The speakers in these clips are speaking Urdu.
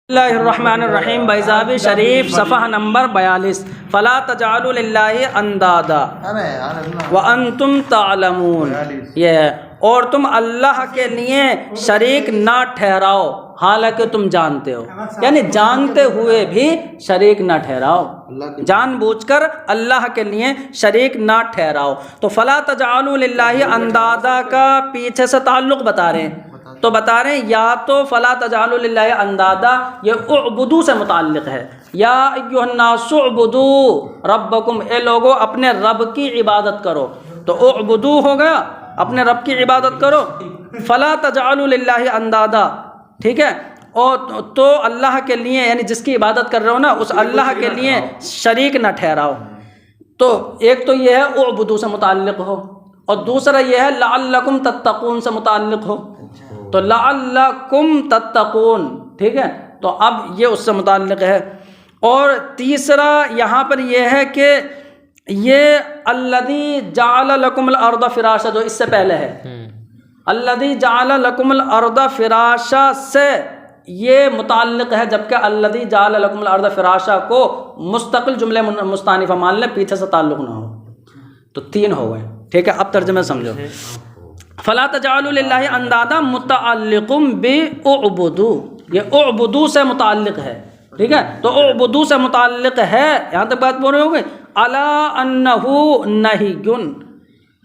اللہ الرحمن الرحیم بیضاب شریف صفحہ نمبر 42 فلا تجعلوا للہ اندادا وانتم تعلمون، یہ ہے، اور تم اللہ کے لیے شریک نہ ٹھہراؤ حالانکہ تم جانتے ہو، یعنی جانتے ہوئے بھی شریک نہ ٹھہراؤ، جان بوجھ کر اللہ کے لیے شریک نہ ٹھہراؤ۔ تو فلا تجعلوا للہ اندادا کا پیچھے سے تعلق بتا رہے ہیں، تو بتا رہے ہیں یا تو فلا تجعلوا للہ اندادا یہ اعبدو سے متعلق ہے، یا ایھا الناس اعبدوا ربکم، اے لوگو اپنے رب کی عبادت کرو، تو اعبدو ہو گیا اپنے رب کی عبادت کرو، فلا تجعلوا للہ اندادا، ٹھیک ہے، اور تو اللہ کے لیے یعنی جس کی عبادت کر رہے ہو نا اس اللہ کے لیے شریک نہ ٹھہراؤ۔ تو ایک تو یہ ہے اعبدو سے متعلق ہو، اور دوسرا یہ ہے لعلکم تتقون سے متعلق ہو، تو لعلکم تتقون، ٹھیک ہے، تو اب یہ اس سے متعلق ہے۔ اور تیسرا یہاں پر یہ ہے کہ یہ الذی جعل لکم الارض فراشا جو اس سے پہلے ہے، الذی جعل لکم الارض فراشا سے یہ متعلق ہے، جبکہ الذی جعل لکم الارض فراشا کو مستقل جملے مستانفہ مان لیں، پیچھے سے تعلق نہ ہو، تو تین ہو گئے، ٹھیک ہے۔ اب ترجمہ سمجھو، فلا تجعلوا للہ اندادا متعلق باعبدو، یہ اعبدو سے متعلق ہے، ٹھیک ہے، تو اعبدو سے متعلق ہے، یہاں تک بات بول رہے ہو گئے، الا انہ نہی،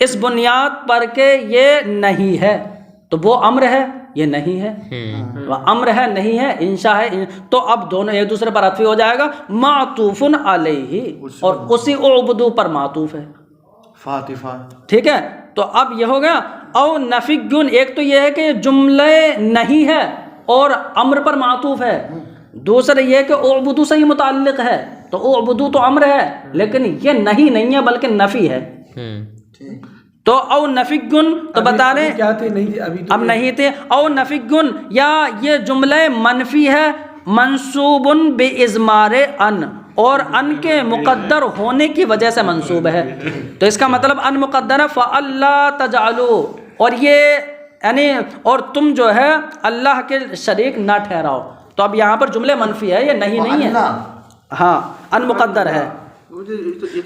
اس بنیاد پر کہ یہ نہیں ہے، تو وہ امر ہے یہ نہیں ہے، وہ امر ہے نہیں ہے، انشاء ہے، تو اب دونوں ایک دوسرے پر عطفی ہو جائے گا، معطوف علیہ، اور اسی اعبدو پر معطوف ہے، فاتفہ، ٹھیک ہے۔ تو اب یہ ہو گیا، او نفیگن، ایک تو یہ ہے کہ جملے نہیں ہے اور امر پر معطوف ہے، دوسرا یہ ہے کہ اعبدو سے ہی متعلق ہے، تو اعبدو تو امر ہے لیکن یہ نہیں ہے بلکہ نفی ہے، تو او نفیگن، تو بتا رہے کیا تھے؟ نہیں تھے ابھی، اب نہیں تھے، او نفیگن، یا یہ جملہ منفی ہے منصوب باضمار ان، اور ان کے مقدر ہونے کی وجہ سے منصوب ہے، تو اس کا مطلب ان مقدر ہے فَأَلَّا تَجْعَلُوا، اور یہ یعنی اور تم جو ہے اللہ کے شریک نہ ٹھہراؤ، تو اب یہاں پر جملے منفی ہے، یہ نہیں ہے، ہاں ان مقدر ہے،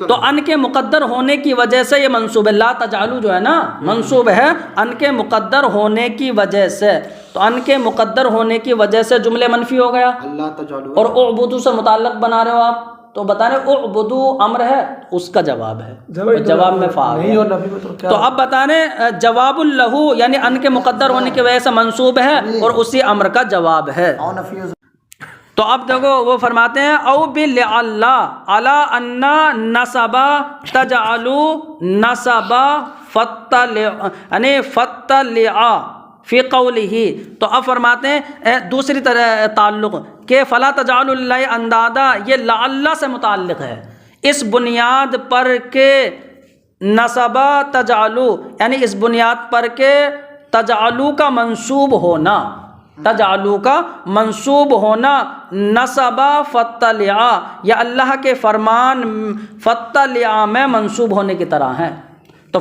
تو ان کے مقدر ہونے کی وجہ سے یہ منصوب ہے، لا تجعلوا جو ہے نا منصوب ہے ان کے مقدر ہونے کی وجہ سے، تو ان کے مقدر ہونے کی وجہ سے جملے منفی ہو گیا، اللہ تجعلوا، اور اعبدو سے متعلق بنا رہے ہو آپ، تو بتا رہے اعبدو امر ہے، اس کا جواب ہے، جواب میں فاعل نہیں اور نفی میں تو کیا؟ تو اب بتا رہے جواب لہو، یعنی ان کے مقدر ہونے کی وجہ سے منصوب ہے اور اسی امر کا جواب ہے۔ او نفی، تو اب دیکھو وہ فرماتے ہیں او بلعلا علی ان نصب تجعلوا نصب فتلع، یعنی فتلع فی قولہ، تو اب فرماتے ہیں دوسری طرح تعلق کہ فلا تجعلوا للہ اندادا یہ لعل سے متعلق ہے، اس بنیاد پر کہ نصب تجعلوا، یعنی اس بنیاد پر کہ تجعلوا کا منصوب ہونا، تجعلوا کا منصوب ہونا، نصب فتلع، یا اللہ کے فرمان فتلع میں منصوب ہونے کی طرح ہے، تو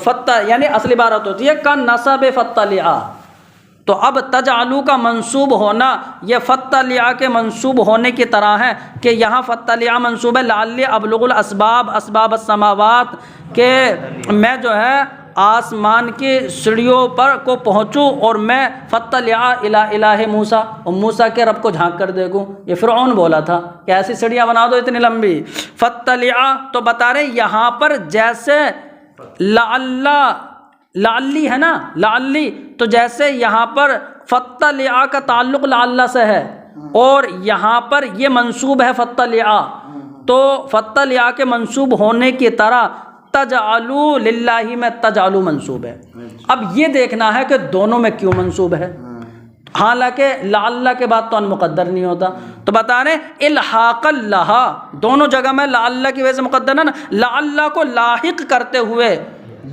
یعنی اصلی عبارت ہوتی ہے کا نصب فتلع، تو اب تجعلوا کا منصوب ہونا یہ فتلع کے منصوب ہونے کی طرح ہے، کہ یہاں فتلع منصوب ہے لعلی ابلغ الاسباب اسباب السماوات، کہ میں جو ہے آسمان کی سیڑھیوں پر کو پہنچوں اور میں فتلع الی الہ موسیٰ، اور موسیٰ کے رب کو جھانک کر دیکھوں، یہ فرعون بولا تھا کہ ایسی سیڑھیاں بنا دو اتنی لمبی، فتلع، تو بتا رہے یہاں پر جیسے لعلی ہے نا، لعلی، تو جیسے یہاں پر فتلع کا تعلق لعل سے ہے اور یہاں پر یہ منصوب ہے فتلع، تو فتلع کے منصوب ہونے کی طرح تجعلوا للہ میں تجعلوا منصوب ہے۔ اب یہ دیکھنا ہے کہ دونوں میں کیوں منصوب ہے، حالانکہ لعل کے بعد تو ان مقدر نہیں ہوتا، تو بتا رہے الحاق لہا، دونوں جگہ میں لعل کی وجہ سے مقدر ہے نا، لعل کو لاحق کرتے ہوئے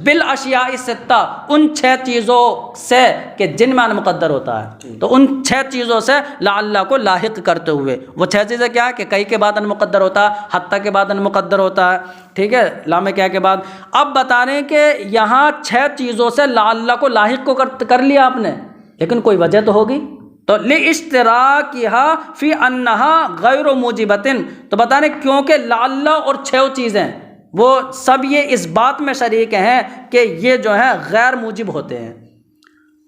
بالاشیاء الستہ، ان 6 چیزوں سے کہ جن میں ان مقدر ہوتا ہے، تو ان 6 چیزوں سے لعل کو لاحق کرتے ہوئے، وہ 6 چیزیں کیا ہے کہ کئی کے بعد ان مقدر ہوتا ہے، حتی کے بعد ان مقدر ہوتا ہے، ٹھیک ہے، لام کیا کے بعد، اب بتا رہے ہیں کہ یہاں 6 چیزوں سے لعل کو لاحق کو کر لیا آپ نے، لیکن کوئی وجہ تو ہوگی، تو لِاشْتِرَاكِهَا فِي أَنَّهَا غَيْرُ مُوجِبَةٍ، تو بتانے کیونکہ لعل اور 6 چیزیں وہ سب یہ اس بات میں شریک ہیں کہ یہ جو ہیں غیر موجب ہوتے ہیں۔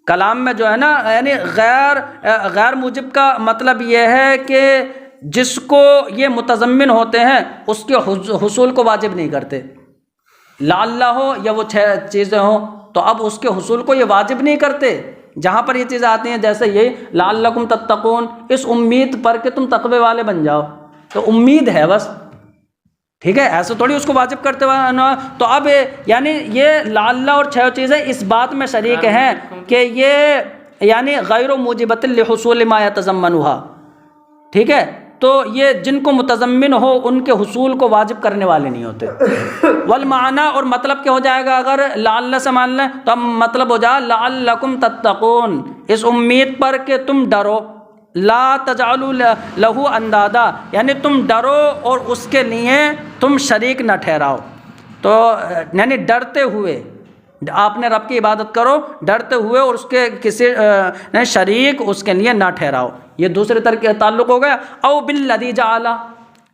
کلام میں جو ہے نا یعنی غیر موجب کا مطلب یہ ہے کہ جس کو یہ متضمن ہوتے ہیں اس کے حصول کو واجب نہیں کرتے، لعل ہو یا وہ 6 چیزیں ہوں تو اب اس کے حصول کو یہ واجب نہیں کرتے۔ جہاں پر یہ چیزیں آتی ہیں جیسے یہ لعلکم تتقون، اس امید پر کہ تم تقوی والے بن جاؤ، تو امید ہے بس، ٹھیک ہے، ایسے تھوڑی اس کو واجب کرتے ہوئے۔ تو اب یعنی یہ لعل اور 6 چیزیں اس بات میں شریک ہیں کہ یہ یعنی غیر موجبۃ لحصول ما یتضمنها، ٹھیک ہے، تو یہ جن کو متضمن ہو ان کے حصول کو واجب کرنے والے نہیں ہوتے۔ والمعنی، اور مطلب کیا ہو جائے گا اگر لعل سے مان لیں تو اب مطلب ہو جائے لعلکم تتقون، اس امید پر کہ تم ڈرو، لا تجعلوا لہ اندادا، یعنی تم ڈرو اور اس کے لیے تم شریک نہ ٹھہراؤ، تو یعنی ڈرتے ہوئے آپ نے رب کی عبادت کرو، ڈرتے ہوئے اور اس کے کسی شریک اس کے لیے نہ ٹھہراؤ۔ یہ دوسرے طرح تعلق ہو گیا۔ او بالذی جعل،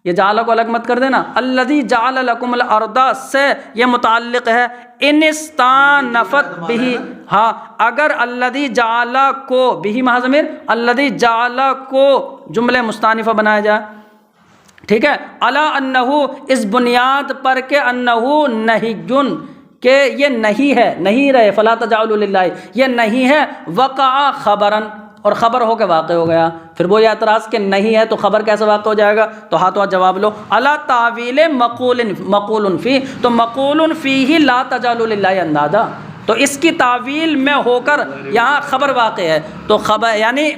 یہ جعل کو الگ مت کر دینا، الذی جعل لکم الارض سے یہ متعلق ہے، ان استانفت بہ، ہاں اگر الذی جعل کو بہ محض ضمیر، الذی جعل کو جملے مستانفہ بنایا جائے، ٹھیک ہے، علی انہ، اس بنیاد پر کہ انہ نہیٌ، کہ یہ نہیں ہے، نہیں رہے، فلا تجعلوا للہ، یہ نہیں ہے، وقع خبراً، اور خبر ہو کے واقع ہو گیا۔ پھر وہ یہ اعتراض کہ نہیں ہے تو خبر کیسے واقع ہو جائے گا، تو ہاتھ جواب لو، علی تعویل مقول فی، تو مقول فیہ لا تجعلوا للہ اندادا، تو اس کی تعویل میں ہو کر یہاں خبر واقع ہے، تو خبر یعنی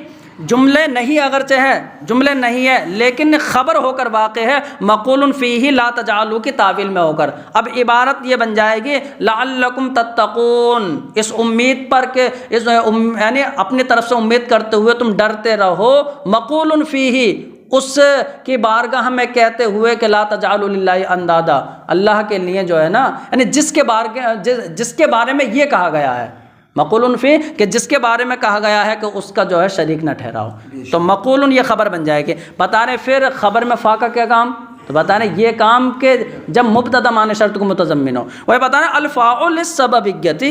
جملے نہیں اگرچہ ہے، جملے نہیں ہے لیکن خبر ہو کر واقع ہے، مقول فیہ لا تجعلوا کی تعویل میں ہو کر۔ اب عبارت یہ بن جائے گی لعلکم تتقون، اس امید پر کہ یعنی اپنی طرف سے امید کرتے ہوئے تم ڈرتے رہو، مقول فیہ، اس کی بارگاہ میں کہتے ہوئے کہ لا تجعلوا للہ اندادا، اللہ کے لیے جو ہے نا یعنی جس کے بارے میں یہ کہا گیا ہے، مقول فی، کہ جس کے بارے میں کہا گیا ہے کہ اس کا جو ہے شریک نہ ٹھہراؤ، تو مقول یہ خبر بن جائے گی۔ بتا رہے پھر خبر میں فا کا کیا کام، تو بتا رہے یہ کام کہ جب مبتدا معنی شرط کو متضمن ہو، وہ بتا رہے الفاء للسببیت،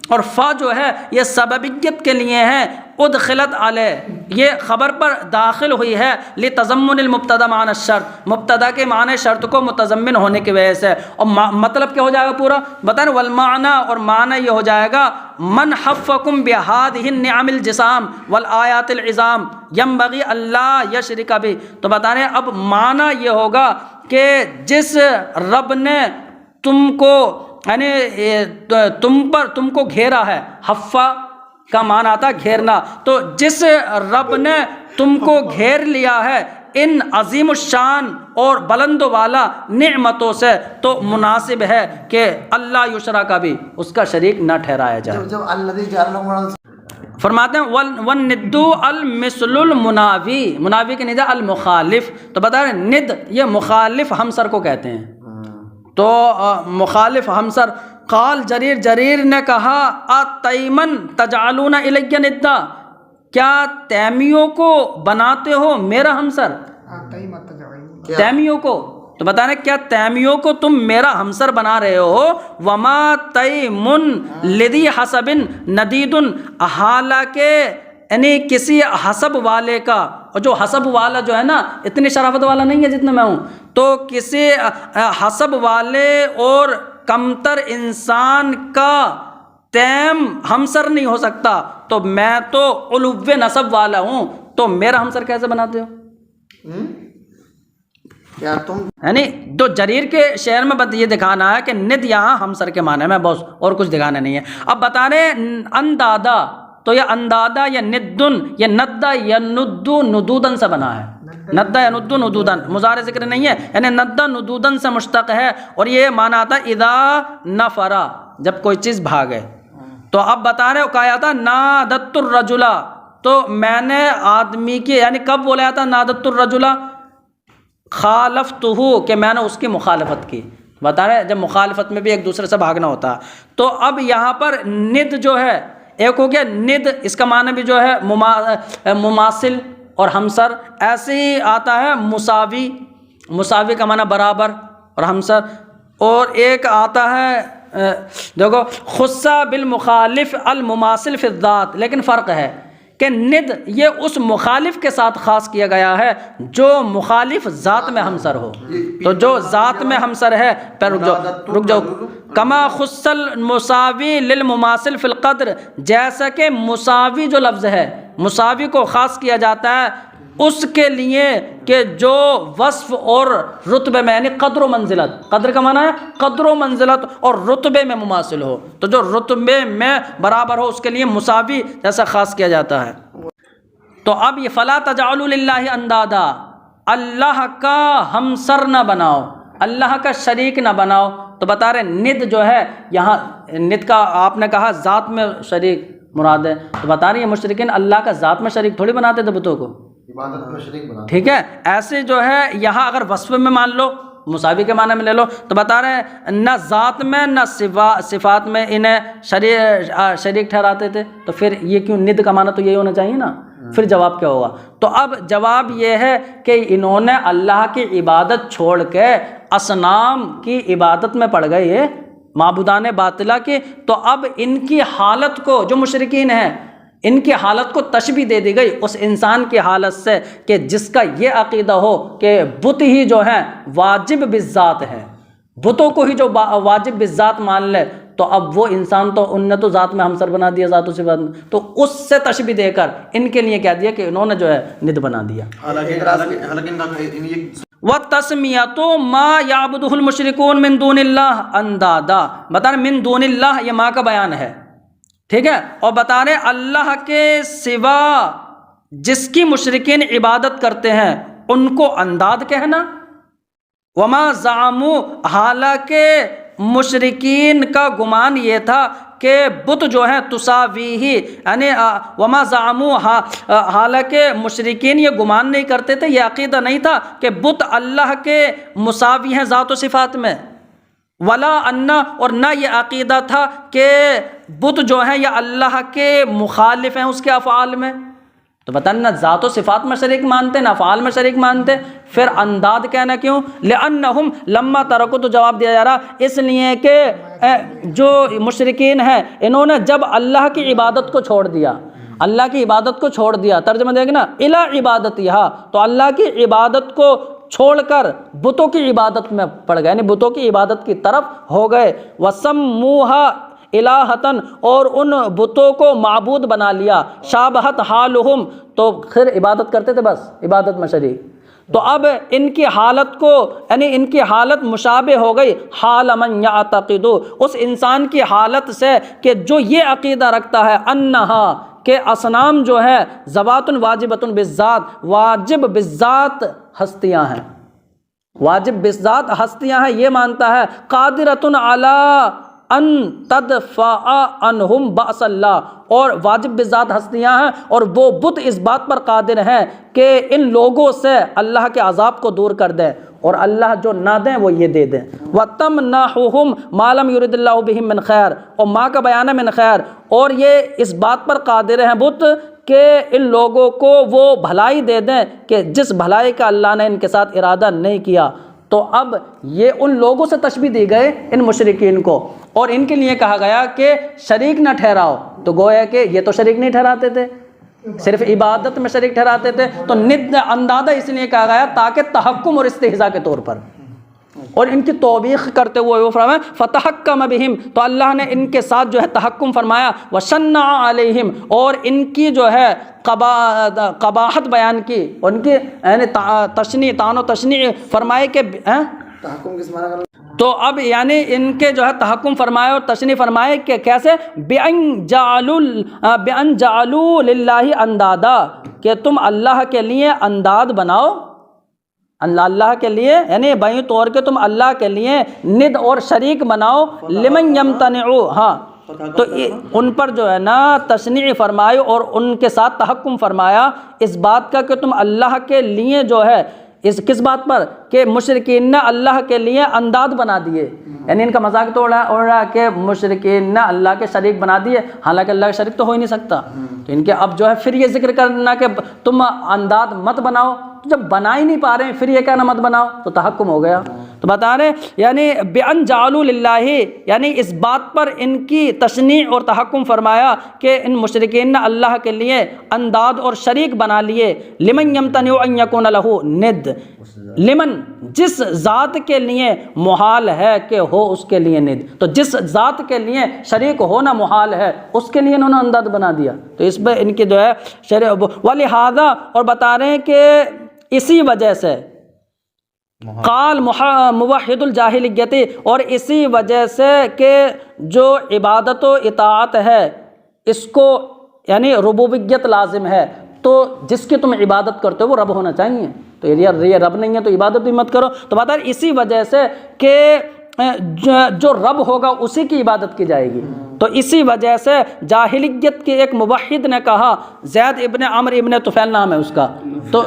اور فا جو ہے یہ سببیت کے لیے ہے، ادخلت علیہ، یہ خبر پر داخل ہوئی ہے، لتضمن المبتدا معنی الشرط، مبتدا کے معنی شرط کو متضمن ہونے کی وجہ سے، اور مطلب کیا ہو جائے گا پورا، بتا رہے والمعنی، اور معنی یہ ہو جائے گا من حفکم بہذہ النعم الجسام والآیات العظام ینبغی اللہ یشرک بہ، تو بتا رہے اب معنی یہ ہوگا کہ جس رب نے تم کو یعنی تم کو گھیرا ہے، حفا کا معنی آتا گھیرنا، تو جس رب نے تم کو گھیر لیا ہے ان عظیم الشان اور بلند و بالا نعمتوں سے، تو مناسب ہے کہ اللہ یشرک بھی، اس کا شریک نہ ٹھہرایا جائے۔ جب الذی جعل، فرماتے ہیں والند المثل المناوی، مناوی کے ندا المخالف، تو بتا رہے ند یہ مخالف ہمسر کو کہتے ہیں، تو مخالف ہمسر۔ قال جریر نے کہا اتیمن تجعلون الی ندا، کیا تیمیوں کو بناتے ہو میرا ہمسر، تیمیوں کو، تو بتا رہے کیا تیمیوں کو تم میرا ہمسر بنا رہے ہو، وما تیمن لذی حسب ندید، حالانکہ یعنی کسی حسب والے کا، اور جو حسب والا جو ہے نا اتنی شرافت والا نہیں ہے جتنا میں ہوں، تو کسی حسب والے اور کمتر انسان کا تیم ہمسر نہیں ہو سکتا، تو میں تو علو نسب والا ہوں، تو میرا ہمسر کیسے بناتے ہو؟ کیا تم یعنی تو جریر کے شعر میں یہ دکھانا ہے کہ ند یہاں ہمسر کے معنی میں، بس اور کچھ دکھانا نہیں ہے۔ اب بتا رہے اندادا، تو یہ اندادا یا ندن، یہ ندا یا ندو ندودن سے بنا ہے، ندا یا ندو ندودن، مضارع ذکر نہیں ہے، یعنی ندا ندودن سے مشتق ہے، اور یہ معنی آتا ہے اذا نفرا، جب کوئی چیز بھاگے۔ تو اب بتا رہے ہو کہا تھا نادت الرجلا، تو میں نے آدمی کی یعنی کب بولا تھا نادت الرجلا، خالفتہ، کہ میں نے اس کی مخالفت کی، بتا رہے جب مخالفت میں بھی ایک دوسرے سے بھاگنا ہوتا ہے۔ تو اب یہاں پر ند جو ہے ایک ہو گیا ند، اس کا معنی بھی جو ہے مماثل اور ہمسر، ایسے ہی آتا ہے مساوی، مساوی کا معنی برابر اور ہمسر، اور ایک آتا ہے دیکھو خصہ بالمخالف المماثل فی الذات، لیکن فرق ہے کہ ند یہ اس مخالف کے ساتھ خاص کیا گیا ہے جو مخالف ذات میں ہمسر ہو، تو جو ذات میں ہمسر ہے، پہ رک جاؤ کما خص المساوی للمماثل فی القدر، جیسا کہ مساوی جو لفظ ہے، مساوی کو خاص کیا جاتا ہے اس کے لیے کہ جو وصف اور رتبے میں، یعنی قدر و منزلت، قدر کا معنی ہے قدر و منزلت، اور رتبے میں مماثل ہو، تو جو رتبے میں برابر ہو اس کے لیے مساوی جیسا خاص کیا جاتا ہے۔ تو اب یہ فلا تجعلوا للہ اندادا، اللہ کا ہمسر نہ بناؤ، اللہ کا شریک نہ بناؤ، تو بتا رہے ند جو ہے یہاں، ند کا آپ نے کہا ذات میں شریک مراد ہے، تو بتا رہے ہیں مشرکین اللہ کا ذات میں شریک تھوڑی بناتے تھے بتوں کو، عبادت میں شریک بنا، ٹھیک ہے۔ ایسے جو ہے یہاں اگر وصف میں مان لو، مساوی کے معنی میں لے لو، تو بتا رہے ہیں نہ ذات میں نہ صفات میں انہیں شریک ٹھہراتے تھے، تو پھر یہ کیوں ند کا معنی تو یہی ہونا چاہیے نا، پھر جواب کیا ہوگا؟ تو اب جواب یہ ہے کہ انہوں نے اللہ کی عبادت چھوڑ کے اصنام کی عبادت میں پڑ گئے، یہ معبودان باطلہ کی، تو اب ان کی حالت کو، جو مشرکین ہیں ان کی حالت کو تشبیہ دے دی گئی اس انسان کی حالت سے کہ جس کا یہ عقیدہ ہو کہ بت ہی جو ہیں واجب بالذات ہے، بتوں کو ہی جو واجب بالذات مان لے، تو اب وہ انسان تو ان نے تو ذات میں ہمسر بنا دیا، ذات و صفات میں، تو اس سے تشبیہ دے کر ان کے لیے کہہ دیا کہ انہوں نے جو ہے ند بنا دیا۔ وَالتَّسْمِيَةُ مَا يَعْبُدُهُ الْمُشْرِكُونَ مِن دُونِ اللَّهِ اندادا، بتا رہے من دون اللہ، یہ ماں کا بیان ہے، ٹھیک ہے، اور بتا رہے اللہ کے سوا جس کی مشرکین عبادت کرتے ہیں ان کو انداد کہنا، وما زعموا، حالانکہ مشرکین کا گمان یہ تھا کہ بت جو ہیں تساویہ، یعنی وما زعموا، حالانکہ مشرکین یہ گمان نہیں کرتے تھے، یہ عقیدہ نہیں تھا کہ بت اللہ کے مساوی ہیں ذات و صفات میں، ولا انا، اور نہ یہ عقیدہ تھا کہ بت جو ہیں یہ اللہ کے مخالف ہیں اس کے افعال میں، تو بتانا ذات و صفات میں شریک مانتے نہ افعال میں شریک مانتے، پھر انداد کہنا کیوں؟ لأنہم لما ترکو، تو جواب دیا جا رہا اس لیے کہ جو مشرکین ہیں انہوں نے جب اللہ کی عبادت کو چھوڑ دیا، اللہ کی عبادت کو چھوڑ دیا، ترجمہ دیکھیں نا الی عبادتہا، تو اللہ کی عبادت کو چھوڑ کر بتوں کی عبادت میں پڑ گئے، یعنی بتوں کی عبادت کی طرف ہو گئے، وَسَمُّوهَا الہتن، اور ان بتوں کو معبود بنا لیا، شابہت حالہم، تو پھر عبادت کرتے تھے بس عبادت میں شریک، تو اب ان کی حالت کو، یعنی ان کی حالت مشابہ ہو گئی حال من یعتقد، اس انسان کی حالت سے کہ جو یہ عقیدہ رکھتا ہے انہا، کہ اصنام جو ہے ذوات واجبۃ بالذات، واجب بالذات ہستیاں ہیں، واجب بالذات ہستیاں ہیں، یہ مانتا ہے قادرۃ علی ان تدفع عنہم بأس اللہ، اور واجب بالذات ہستیاں ہیں اور وہ بت اس بات پر قادر ہیں کہ ان لوگوں سے اللہ کے عذاب کو دور کر دیں، اور اللہ جو نہ دیں وہ یہ دے دیں، وَتَمْنَحُهُمْ مَا لَمْ يُرِدِ اللَّهُ بِهِمْ مِنْ خَيْرٍ، اور ماں کا بیان ہے من خیر، اور یہ اس بات پر قادر ہیں بت کہ ان لوگوں کو وہ بھلائی دے دیں کہ جس بھلائی کا اللہ نے ان کے ساتھ ارادہ نہیں کیا، تو اب یہ ان لوگوں سے تشبیہ دی گئے ان مشرکین کو، اور ان کے لیے کہا گیا کہ شریک نہ ٹھہراؤ، تو گویا کہ یہ تو شریک نہیں ٹھہراتے تھے، صرف عبادت میں شریک ٹھہراتے تھے، تو ند اندادہ اس لیے کہا گیا تاکہ تحکم اور استہزاء کے طور پر، اور ان کی توبیخ کرتے ہوئے وہ فرمایا فتحکم بہم، تو اللہ نے ان کے ساتھ جو ہے تحکم فرمایا، وشنع علیہم، اور ان کی جو ہے قباحت بیان کی، ان کی یعنی تشنیع، تان و تشنیع فرمائے کہ تحکم کس معنی کا؟ تو اب یعنی ان کے جو ہے تحکم فرمائے اور تشنیع فرمائے کہ کیسے، بِأَن جَعَلُوا لِلَّهِ اندادا، کہ تم اللہ کے لیے انداد بناؤ، اللہ کے لیے، یعنی بائیں طور کے تم اللہ کے لیے ند اور شریک بناؤ، لمن یمتنعو، ہاں تو ان پر جو ہے نا تشنیع فرمائی اور ان کے ساتھ تحکم فرمایا اس بات کا کہ تم اللہ کے لیے جو ہے کس بات پر کہ مشرکین نے اللہ کے لیے انداد بنا دیے، یعنی ان کا مذاق تو اڑ رہا کہ مشرکین نے اللہ کے شریک بنا دیے، حالانکہ اللہ کے شریک تو ہو ہی نہیں سکتا۔ تو ان کے اب جو ہے پھر یہ ذکر کرنا کہ تم انداد مت بناؤ، جب بنا ہی نہیں پا رہے ہیں پھر یہ کہنا مت بناؤ، تو تحکم ہو گیا۔ تو بتا رہے یعنی بِأَن جَعَلُوا لِلَّهِ، یعنی اس بات پر ان کی تشنیع اور تحکم فرمایا کہ ان مشرکین نے اللہ کے لیے انداد اور شریک بنا لیے۔ لمن یمتنع ان یکون لہ ند، لمن جس ذات کے لیے محال ہے کہ ہو اس کے لیے ند، تو جس ذات کے لیے شریک ہونا محال ہے اس کے لیے انہوں نے انداد بنا دیا۔ تو اس پہ ان کی جو ہے ولہذا، اور بتا رہے ہیں کہ اسی وجہ سے قال موحد الجاہلیت، اور اسی وجہ سے کہ جو عبادت و اطاعت ہے اس کو یعنی ربوبیت لازم ہے، تو جس کی تم عبادت کرتے ہو وہ رب ہونا چاہیے، تو یہ رب نہیں ہے تو عبادت بھی مت کرو۔ تو بتا رہے اسی وجہ سے کہ جو رب ہوگا اسی کی عبادت کی جائے گی۔ تو اسی وجہ سے جاہلیت کے ایک موحد نے کہا، زید ابن عمرو ابن طفیل نام ہے اس کا، تو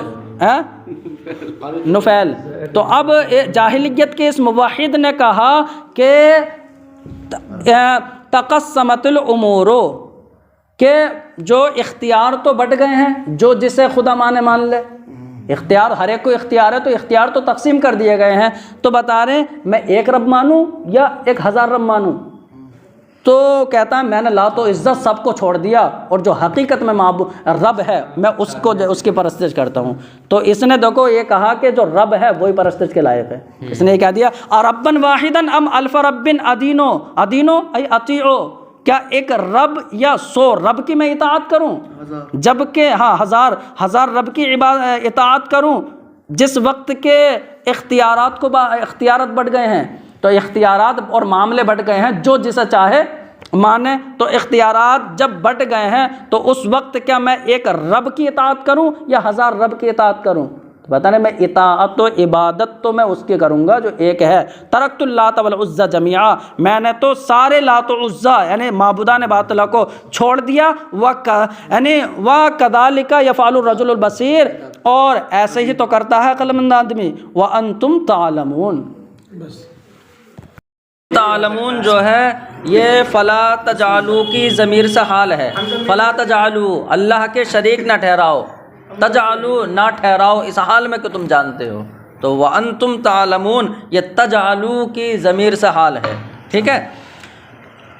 نفیل، تو اب جاہلیت کے اس موحد نے کہا کہ تقسمت الامور، کہ جو اختیار تو بٹ گئے ہیں، جو جسے خدا مانے مان لے، اختیار ہر ایک کو اختیار ہے، تو اختیار تو تقسیم کر دیے گئے ہیں۔ تو بتا رہے ہیں میں ایک رب مانوں یا 1000 رب مانوں؟ تو کہتا ہے میں نے لات و عزت سب کو چھوڑ دیا، اور جو حقیقت میں معبود رب ہے میں اس کی پرستش کرتا ہوں۔ تو اس نے دیکھو یہ کہا کہ جو رب ہے وہی پرستش کے لائق ہے، اس نے یہ کہہ دیا ربن واحدن ام الف رب ادینو، ادینو ای اطیعو، کیا ایک رب یا 100 رب کی میں اطاعت کروں، جبکہ ہزار رب کی اطاعت کروں، جس وقت کے اختیارات بڑھ گئے ہیں، تو اختیارات اور معاملے بٹ گئے ہیں، جو جسے چاہے مانے، تو اختیارات جب بٹ گئے ہیں تو اس وقت کیا میں ایک رب کی اطاعت کروں یا 1000 رب کی اطاعت کروں؟ تو بتانے میں اطاعت و عبادت تو میں اس کی کروں گا جو ایک ہے۔ ترکت اللات والعزى جميعا، میں نے تو سارے لات و عزا یعنی معبودان باطلہ کو چھوڑ دیا، یعنی وَكَذَلِكَ يَفْعَلُ الرَّجُلُ الْبَصِيرُ، اور ایسے ہی تو کرتا ہے عقلمند آدمی۔ وَأَنْتُمْ تَعْلَمُونَ، تعلمون جو ہے یہ فلا تجعلوا کی ضمیر سے حال ہے، فلا تجعلوا اللہ کے شریک نہ ٹھہراؤ، تجعلوا نہ ٹھہراؤ اس حال میں کہ تم جانتے ہو، تو وَأَنْتُمْ تَعْلَمُونَ یہ تجعلوا کی ضمیر سے حال ہے، ٹھیک ہے۔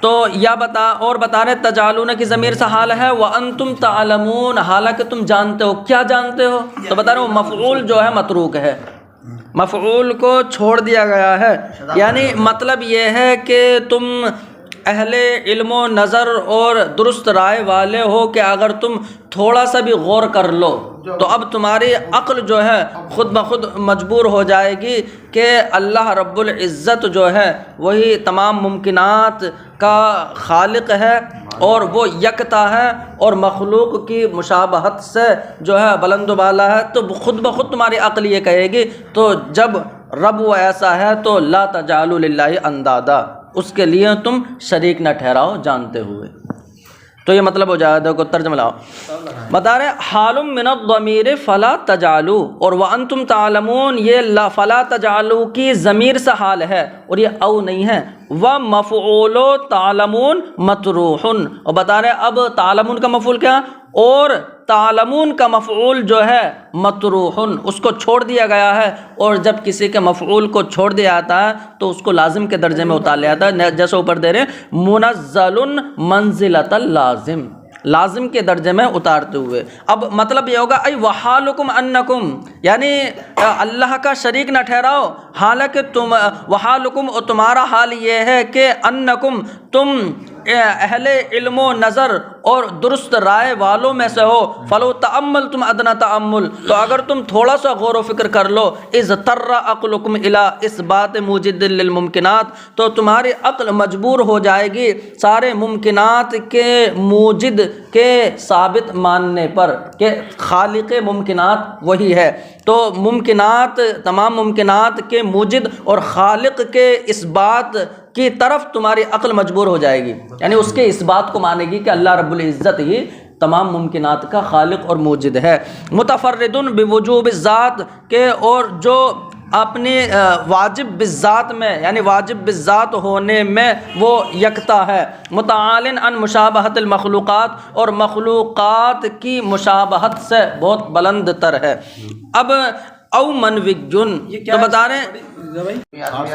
تو یا بتا رہے تجعلون کی ضمیر سے حال ہے وَأَنْتُمْ تَعْلَمُونَ، حالانکہ تم جانتے ہو، کیا جانتے ہو؟ تو بتا رہے وہ مفعول جو ہے متروک ہے، مفعول کو چھوڑ دیا گیا ہے، یعنی مطلب یہ ہے کہ تم اہل علم و نظر اور درست رائے والے ہو کہ اگر تم تھوڑا سا بھی غور کر لو تو اب تمہاری عقل جو ہے خود بخود مجبور ہو جائے گی کہ اللہ رب العزت جو ہے وہی تمام ممکنات کا خالق ہے اور وہ یکتا ہے اور مخلوق کی مشابہت سے جو ہے بلند و بالا ہے، تو خود بخود تمہاری عقل یہ کہے گی تو جب رب وہ ایسا ہے تو لا تجعلوا للہ اندادا، اس کے لیے تم شریک نہ ٹھہراؤ جانتے ہوئے۔ تو یہ مطلب ہو جائے، دیکھو ترجمہ لاؤ، بتا رہے حال من الضمیر فلا تجعلوا، اور وانتم تعلمون یہ فلا تجعلوا کی ضمیر سے حال ہے اور یہ او نہیں ہے، ومفعول تعلمون مطروح، اور بتا رہے اب تعلمون کا مفعول کیا، اور تعلمون کا مفعول جو ہے مطروح، اس کو چھوڑ دیا گیا ہے، اور جب کسی کے مفعول کو چھوڑ دیا جاتا ہے تو اس کو لازم کے درجے میں اتار لیا جاتا ہے، جیسے اوپر دے رہے ہیں منزل منزلۃ اللازم، لازم کے درجے میں اتارتے ہوئے۔ اب مطلب یہ ہوگا ای وحالکم انکم، یعنی اللہ کا شریک نہ ٹھہراؤ، حالانکہ تم وحالکم، اور تمہارا حال یہ ہے کہ انکم تم اہل علم و نظر اور درست رائے والوں میں سے ہو، فلو تأملتم ادنی تأمل، تو اگر تم تھوڑا سا غور و فکر کر لو، اذ تر عقلکم الی اثبات موجد للممکنات، تو تمہاری عقل مجبور ہو جائے گی سارے ممکنات کے موجد کے ثابت ماننے پر کہ خالق ممکنات وہی ہے، تو ممکنات تمام ممکنات کے موجد اور خالق کے اس بات کی طرف تمہاری عقل مجبور ہو جائے گی، یعنی اس کے اس بات کو مانے گی کہ اللہ رب العزت ہی تمام ممکنات کا خالق اور موجد ہے۔ متفرد بوجوب الذات کے اور جو اپنی واجب بالذات میں یعنی واجب بالذات ہونے میں وہ یکتا ہے۔ متعالٍ عن مشابہت المخلوقات اور مخلوقات کی مشابہت سے بہت بلند تر ہے۔ اب او منوی تو بتا رہے ہیں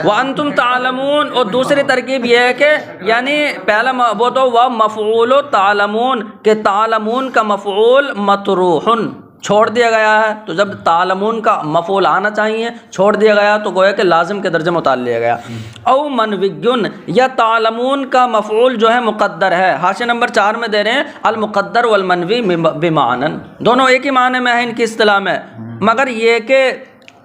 وانتم تعلمون، اور دوسری ترکیب یہ ہے کہ یعنی پہلا وہ تو وہ مفعول و تعلمون کہ تعلمون کا مفعول مطروح چھوڑ دیا گیا ہے، تو جب تعلمون کا مفعول آنا چاہیے چھوڑ دیا گیا تو گویا کہ لازم کے درجے میں اتار لیا گیا۔ او منویون یا تعلمون کا مفعول جو ہے مقدر ہے، حاشیہ نمبر 4 میں دے رہے ہیں المقدر والمنوی بمعنن، دونوں ایک ہی معنی میں ہے ان کی اصطلاح میں، مگر یہ کہ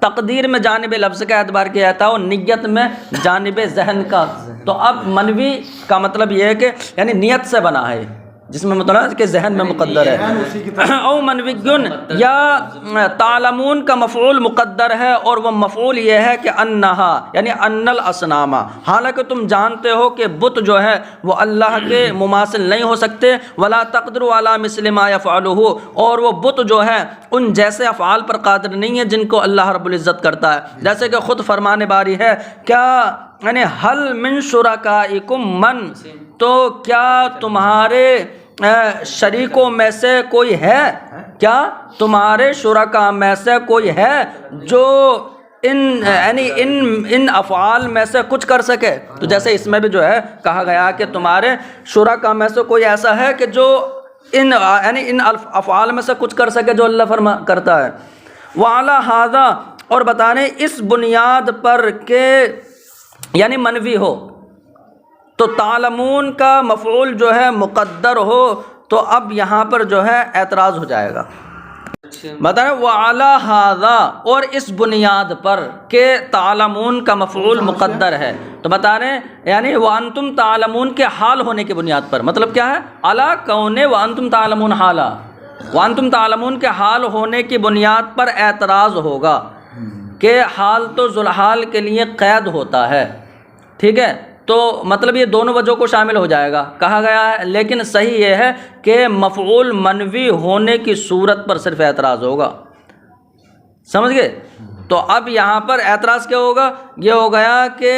تقدیر میں جانب لفظ کا اعتبار کیا جاتا ہے اور نیت میں جانب ذہن کا، تو اب منوی کا مطلب یہ ہے کہ یعنی نیت سے بنا ہے، جس میں مطلب کہ ذہن میں مقدر ہے۔ او منویون یا تعلمون کا مفعول مقدر ہے اور وہ مفعول یہ ہے کہ انہا یعنی ان الاصنام، حالانکہ تم جانتے ہو کہ بت جو ہے وہ اللہ کے مماثل نہیں ہو سکتے، ولا تقدروا علی مثل ما یفعلہ، اور وہ بت جو ہے ان جیسے افعال پر قادر نہیں ہے جن کو اللہ رب العزت کرتا ہے، جیسے کہ خود فرمانے باری ہے کیا یعنی حل من شرکائکم من، تو کیا تمہارے شریکوں میں سے کوئی ہے، کیا تمہارے شرکاء میں سے کوئی ہے جو ان افعال میں سے کچھ کر سکے، تو جیسے اس میں بھی جو ہے کہا گیا کہ تمہارے شرکاء میں سے کوئی ایسا ہے کہ جو ان افعال میں سے کچھ کر سکے جو اللہ کرتا ہے۔ وعلی ھذا، اور بتانے اس بنیاد پر کہ یعنی منوی ہو تو تعلمون کا مفعول جو ہے مقدر ہو، تو اب یہاں پر جو ہے اعتراض ہو جائے گا۔ بتا رہے وعلی ھذا، اور اس بنیاد پر کہ تعلمون کا مفعول مقدر ہے، تو بتا رہے ہیں یعنی وانتم تعلمون کے حال ہونے کی بنیاد پر، مطلب کیا ہے علی کون وانتم تعلمون حالا، وانتم تعلمون کے حال ہونے کی بنیاد پر اعتراض ہوگا کہ حال تو ذوالحال کے لیے قید ہوتا ہے، ٹھیک ہے، تو مطلب یہ دونوں وجہوں کو شامل ہو جائے گا کہا گیا ہے، لیکن صحیح یہ ہے کہ مفعول منوی ہونے کی صورت پر صرف اعتراض ہوگا، سمجھ گئے؟ تو اب یہاں پر اعتراض کیا ہوگا، یہ ہو گیا کہ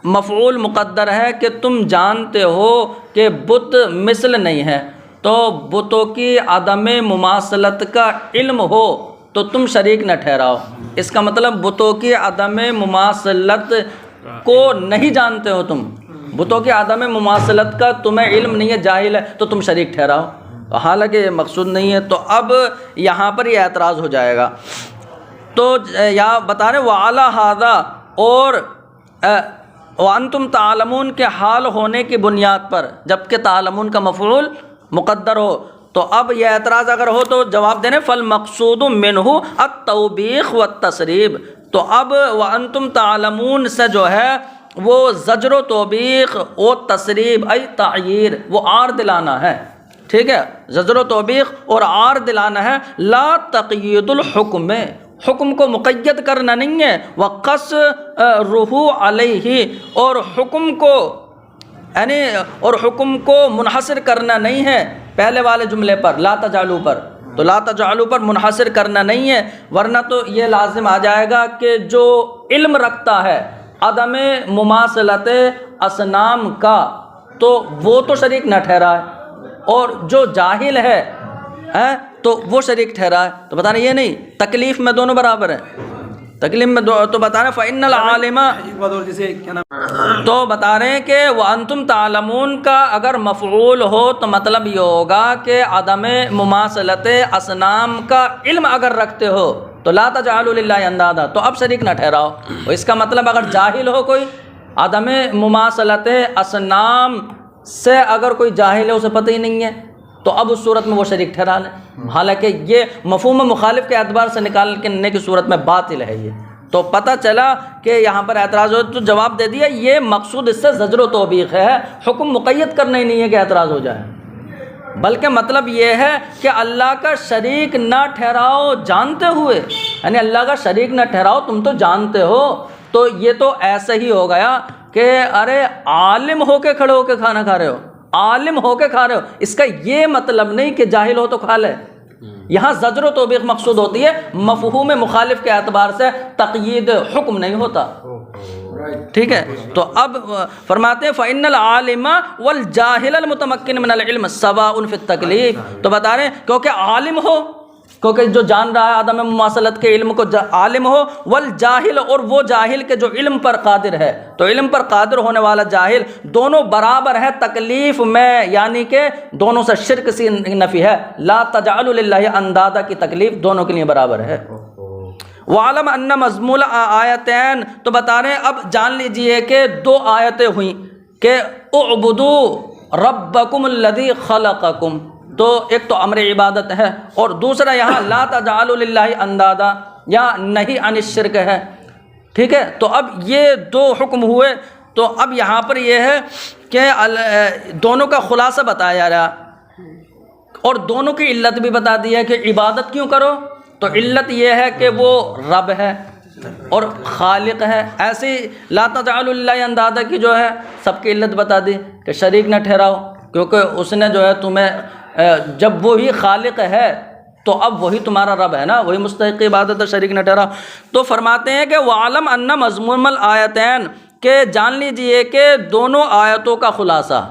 مفعول مقدر ہے کہ تم جانتے ہو کہ بت مثل نہیں ہے، تو بتوں کی عدم مماثلت کا علم ہو تو تم شریک نہ ٹھہراؤ، اس کا مطلب بتوں کی عدم مماثلت کو نہیں جانتے ہو تم، بتوں کی عدم مماثلت کا تمہیں علم نہیں ہے، جاہل ہے، تو تم شریک ٹھہراؤ، حالانکہ یہ مقصود نہیں ہے، تو اب یہاں پر یہ اعتراض ہو جائے گا۔ تو یا بتا رہے وعلی ھذا، اور وانتم تعلمون کے حال ہونے کی بنیاد پر، جبکہ تعلمون کا مفعول مقدر ہو، تو اب یہ اعتراض اگر ہو تو جواب دینے فالمقصود منہ التوبیخ والتصریب، تو اب وانتم تعلمون سے جو ہے وہ زجر و توبیخ و تصریب ای تعییر، وہ آر دلانا ہے، ٹھیک ہے، زجر و توبیخ اور آر دلانا ہے، لا تقیید الحکم، حکم کو مقید کرنا نہیں ہے، وقصرہ علیہ، اور حکم کو یعنی اور حکم کو منحصر کرنا نہیں ہے پہلے والے جملے پر لا تجعلوا پر، تو لا تجعلوا پر منحصر کرنا نہیں ہے، ورنہ تو یہ لازم آ جائے گا کہ جو علم رکھتا ہے عدم مماثلت اصنام کا تو وہ تو شریک نہ ٹھہرا ہے، اور جو جاہل ہے تو وہ شریک ٹھہرا ہے، تو بتانا یہ نہیں، تکلیف میں دونوں برابر ہیں، تکلیف میں تو بتا رہے فإن العالم، تو بتا رہے ہیں کہ وانتم تعلمون کا اگر مفعول ہو تو مطلب یہ ہوگا کہ عدم مماثلت اصنام کا علم اگر رکھتے ہو تو لا تجعلوا للہ اندادا، تو اب شریک نہ ٹھہراؤ، اس کا مطلب اگر جاہل ہو کوئی عدم مماثلت اصنام سے، اگر کوئی جاہل ہے اسے پتہ ہی نہیں ہے تو اب اس صورت میں وہ شریک ٹھہرا لیں، حالانکہ یہ مفہوم مخالف کے اعتبار سے نکالنے کی صورت میں باطل ہے، یہ تو پتہ چلا کہ یہاں پر اعتراض ہو تو جواب دے دیا، یہ مقصود اس سے زجر و توبیخ ہے، حکم مقید کرنا ہی نہیں ہے کہ اعتراض ہو جائے، بلکہ مطلب یہ ہے کہ اللہ کا شریک نہ ٹھہراؤ جانتے ہوئے، یعنی اللہ کا شریک نہ ٹھہراؤ تم تو جانتے ہو، تو یہ تو ایسے ہی ہو گیا کہ ارے عالم ہو کے کھڑے ہو کے کھانا کھا رہے ہو، عالم ہو کے کھا رہے ہو، اس کا یہ مطلب نہیں کہ جاہل ہو تو کھا لے۔ یہاں زجر و توبیخ مقصود ہوتی ہے، مفہوم مخالف کے اعتبار سے تقیید حکم نہیں ہوتا، ٹھیک ہے۔ تو اب فرماتے ہیں فَإِنَّ الْعَالِمَ وَالْجَاهِلَ الْمُتَمَكِّنَ مِنَ الْعِلْمِ سَوَاءٌ فِي التَّكْلِيفِ، تو بتا رہے ہیں کیونکہ عالم ہو، کیونکہ جو جان رہا ہے عدم مماثلت کے علم کو عالم ہو، والجاہل اور وہ جاہل کے جو علم پر قادر ہے، تو علم پر قادر ہونے والا جاہل دونوں برابر ہے تکلیف میں، یعنی کہ دونوں سے شرک سی نفی ہے، لا تجعلوا للہ اندادا کی تکلیف دونوں کے لیے برابر ہے۔ وَعَلَمَ أَنَّ مَضْمُولَ آیتین، تو بتا رہے ہیں اب جان لیجئے کہ دو آیتیں ہوئیں کہ اعبدوا ربکم الذی خلقکم، تو ایک تو امر عبادت ہے، اور دوسرا یہاں لا تجعلوا للہ اندادا یا نہی عن الشرک ہے، ٹھیک ہے۔ تو اب یہ دو حکم ہوئے، تو اب یہاں پر یہ ہے کہ دونوں کا خلاصہ بتایا جا رہا، اور دونوں کی علت بھی بتا دی ہے کہ عبادت کیوں کرو، تو علت یہ ہے کہ وہ رب ہے اور خالق ہے۔ ایسی لا تجعلوا للہ اندادا کی جو ہے سب کی علت بتا دی کہ شریک نہ ٹھہراؤ، کیونکہ اس نے جو ہے تمہیں، جب وہی خالق ہے تو اب وہی تمہارا رب ہے نا، وہی مستحق عبادت ہے، شریک نہ ٹھہراؤ۔ تو فرماتے ہیں کہ وَعَلَمْ أَنَّ مَضْمُونَ الْآیَتَین، کہ جان لیجئے کہ دونوں آیتوں کا خلاصہ،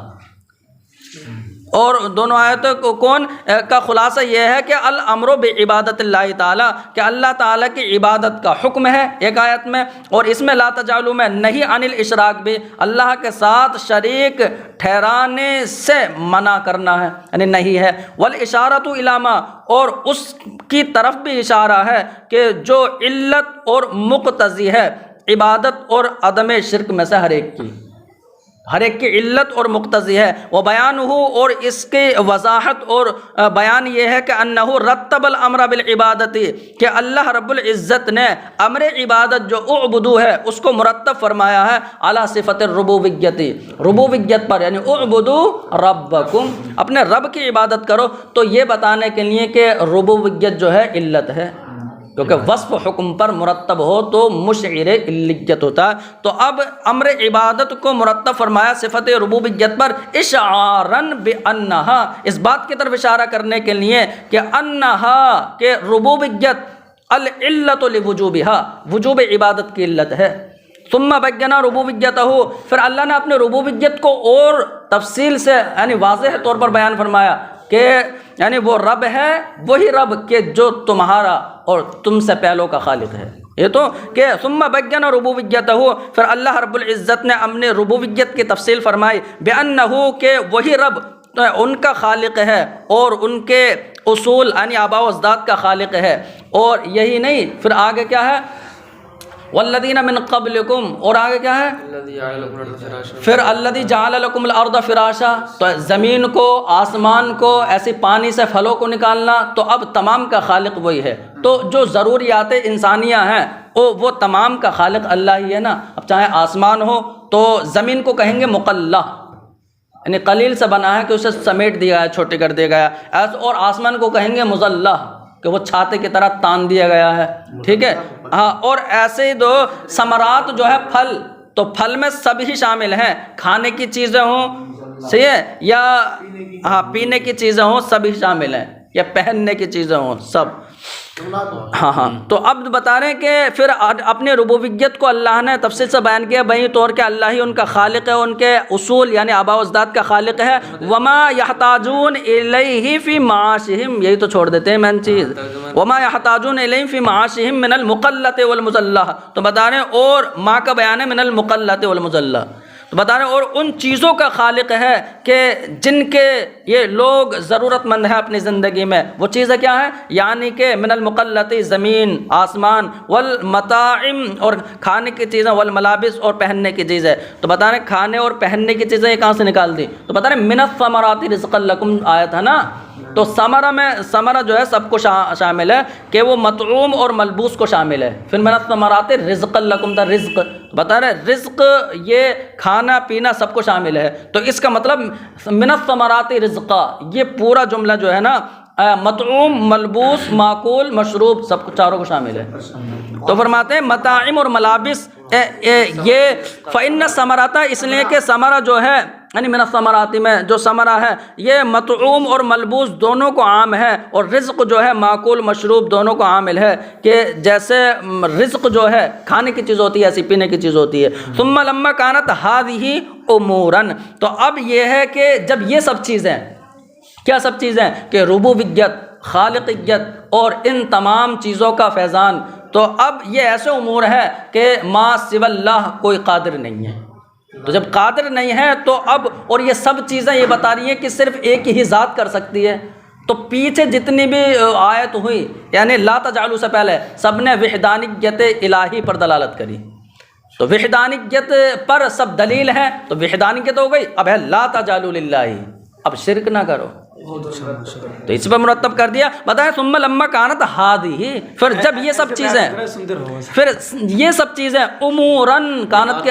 اور دونوں آیتوں کو کون کا خلاصہ یہ ہے کہ الامر بعبادت اللہ تعالیٰ، کہ اللہ تعالیٰ کی عبادت کا حکم ہے ایک آیت میں، اور اس میں لا تجعلوا میں نہیں عن الاشراک بھی، اللہ کے ساتھ شریک ٹھہرانے سے منع کرنا ہے، یعنی نہیں ہے۔ والاشارۃ الی ما، اور اس کی طرف بھی اشارہ ہے کہ جو علت اور مقتضی ہے عبادت اور عدم شرک میں سے ہر ایک کی علت اور مقتضی ہے۔ وہ بیان ہو، اور اس کی وضاحت اور بیان یہ ہے کہ انہ رتب الامر بالعبادت، کہ اللہ رب العزت نے امر عبادت جو اعبدو ہے اس کو مرتب فرمایا ہے علی صفت الربوبیت، ربوبیت پر، یعنی اعبدو ربکم، اپنے رب کی عبادت کرو، تو یہ بتانے کے لیے کہ ربوبیت جو ہے علت ہے، کیونکہ وصف حکم پر مرتب ہو تو مشعر علیت ہوتا ہے۔ تو اب امر عبادت کو مرتب فرمایا صفت ربوبیت پر اشعاراً بانہا، اس بات کی طرف اشارہ کرنے کے لیے کہ انہا، کہ ربوبیت العلت لوجوبہا، وجوب عبادت کی علت ہے۔ ثم بینا ربوبیتہ، پھر اللہ نے اپنے ربوبیت کو اور تفصیل سے یعنی واضح طور پر بیان فرمایا کہ یعنی وہ رب ہے، وہی رب کہ جو تمہارا اور تم سے پہلوں کا خالق ہے۔ یہ تو کہ ثم بینا ربوبیتہ، پھر اللہ رب العزت نے اپنے ربوبیت کی تفصیل فرمائی بانہ، کہ وہی رب ان کا خالق ہے اور ان کے اصول یعنی آباء و اجداد کا خالق ہے۔ اور یہی نہیں، پھر آگے کیا ہے، والذین من قبلکم، اور آگے کیا ہے، پھر الذی جعل لکم الارض فراشا، تو زمین کو، آسمان کو، ایسی پانی سے پھلوں کو نکالنا، تو اب تمام کا خالق وہی ہے۔ تو جو ضروریات انسانیہ ہیں وہ تمام کا خالق اللہ ہی ہے نا۔ اب چاہے آسمان ہو تو زمین کو کہیں گے مقلہ، یعنی قلیل سے بنا ہے کہ اسے سمیٹ دیا ہے، چھوٹے کر دیا گیا ہے، اور آسمان کو کہیں گے مظلہ، کہ وہ چھاتے کی طرح تان دیا گیا ہے، ٹھیک ہے۔ ہاں، اور ایسے ہی دو ثمرات جو ہے پھل، تو پھل میں سب ہی شامل ہیں، کھانے کی چیزیں ہوں، صحیح ہے، یا ہاں پینے کی چیزیں ہوں، سب ہی شامل ہیں، یا پہننے کی چیزیں ہوں، سب۔ ہاں تو اب بتا رہے ہیں کہ پھر اپنے ربوبیت کو اللہ نے تفصیل سے بیان کیا، بہی طور کہ اللہ ہی ان کا خالق ہے، ان کے اصول یعنی آباء و اجداد کا خالق ہے۔ وما یحتاجون الیہ فی معاشہم، یہی تو چھوڑ دیتے ہیں مین چیز، وما یحتاجون الیہ فی معاشہم من المقلۃ والمذلہ، تو بتا رہے ہیں، اور ما کا بیان ہے من المقلۃ والمذلہ، تو بتا رہے ہیں اور ان چیزوں کا خالق ہے کہ جن کے یہ لوگ ضرورت مند ہیں اپنی زندگی میں، وہ چیزیں کیا ہیں، یعنی کہ من المقلۃ، زمین، آسمان، والمطاعم، اور کھانے کی چیزیں، والملابس، اور پہننے کی چیزیں۔ تو بتا رہے ہیں کھانے اور پہننے کی چیزیں یہ کہاں سے نکال دی، تو بتا رہے ہیں من الثمرات رزقا لکم آیت ہے نا، تو ثمرہ میں ثمرہ جو ہے سب کو شامل ہے کہ وہ مطعوم اور ملبوس کو شامل ہے۔ پھر من الثمرات رزقا لکم تھا، رزق بتا رہے ہیں، رزق یہ کھانا پینا سب کو شامل ہے، تو اس کا مطلب من الثمرات رزقا، یہ پورا جملہ جو ہے نا مطعوم، ملبوس، معقول، مشروب، سب کو چاروں کو شامل ہے۔ تو فرماتے ہیں مطاعم اور ملابس یہ فإن ثمرات، اس لیے کہ ثمرہ جو ہے یعنی من الثمرات میں جو ثمرہ ہے یہ مطعوم اور ملبوس دونوں کو عام ہے، اور رزق جو ہے معقول مشروب دونوں کو عامل ہے، کہ جیسے رزق جو ہے کھانے کی چیز ہوتی ہے ایسی پینے کی چیز ہوتی ہے۔ ثم لما كانت هذه امورا، تو اب یہ ہے کہ جب یہ سب چیزیں، کیا سب چیزیں، کہ ربوبیت، خالقیت اور ان تمام چیزوں کا فیضان، تو اب یہ ایسے امور ہے کہ ما سوى اللہ کوئی قادر نہیں ہے۔ تو جب قادر نہیں ہے تو اب، اور یہ سب چیزیں یہ بتا رہی ہیں کہ صرف ایک ہی ذات کر سکتی ہے، تو پیچھے جتنی بھی آیت ہوئی یعنی لا تجعلوا سے پہلے سب نے وحدانیت الہی پر دلالت کری، تو وحدانیت پر سب دلیل ہے، تو وحدانیت ہو گئی، اب ہے لا تجعلوا للہ، اب شرک نہ کرو، تو اس پہ مرتب کر دیا۔ بتائیں ثم لما كانت هذه، پھر جب یہ سب چیزیں، پھر یہ سب چیزیں اموراً، کانت